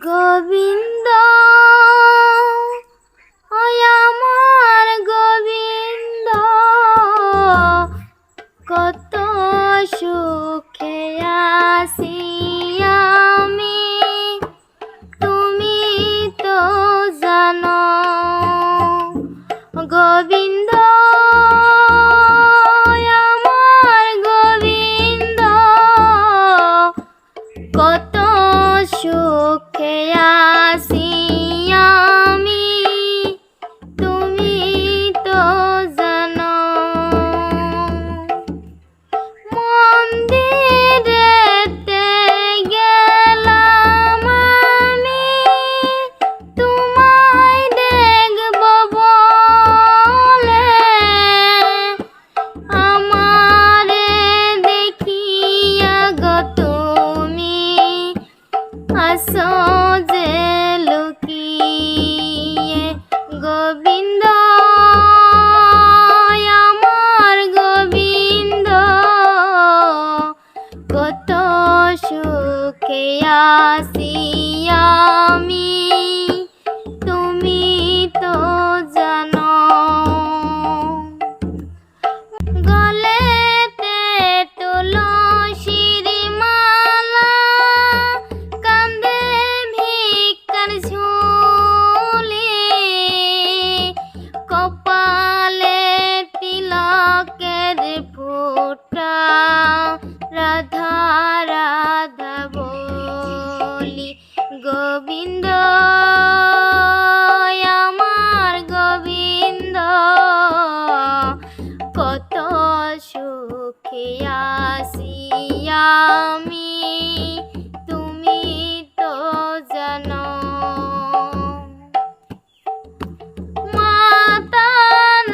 গোবিন্দ ওই আমার গোবিন্দ, কত সুখে আছি আমি, তুমি তো জানো। গোবিন্দ আমার গোবিন্দ, কত সুখে আছি আমি, তুমি তো জানো। মন্দিরেতে গেলাম আমি, তোমায় দেখব বলে, আমারে দেখিয়া গো তুমি আসো যে লুকিয়ে। গোবিন্দ আমার গোবিন্দ, কত সুখে আছি আমি, তুমি তো জানো। গলেতে তুলসীর মালা, কাঁধে ভিক্ষার ঝুলি, কপালে তিলকের ফোঁটা, রাধা রাধা বলি। গোবিন্দ আমার গোবিন্দ, কত সুখে আছি আমি, তুমি তো জানো। মাতা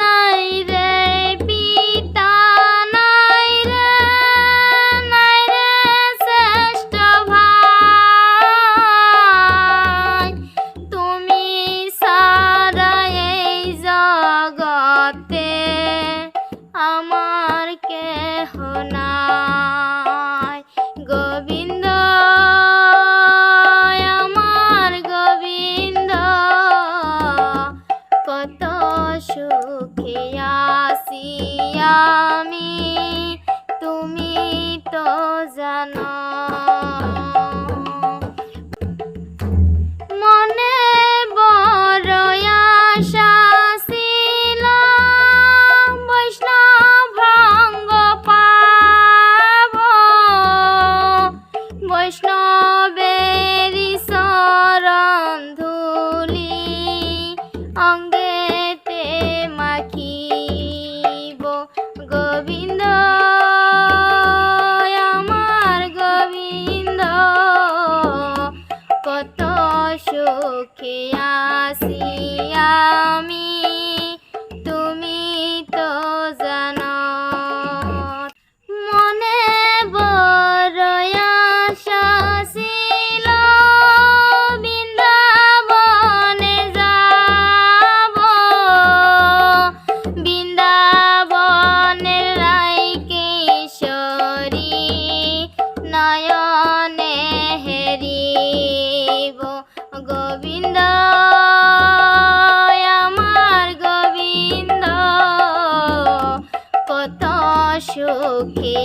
নাই রে, পিতা নাই রে, নাই রে শ্রেষ্ঠ ভাই, তুমি সারা এই জগতে আমার কেহ নাই। গোবিন্দ আমার গোবিন্দ, কত সুখে আছি আমি, তুমি তো জানো। মনে বড় আশা ছিল, বৈষ্ণব ভঙ্গ পাব, বৈষ্ণবেরি চরণ ধূলি অঙ্গেতে মাখিব। গোবিন্দ আমার গোবিন্দ, কত সুখে আছি আমি, তুমি তো জানো। মনে বড় আশা ছিল, বৃন্দাবনে যাব, বৃন্দাবনের রাই কিশোরী নয়নে হেরিব। গোবিন্দ আমার গোবিন্দ, কত সুখে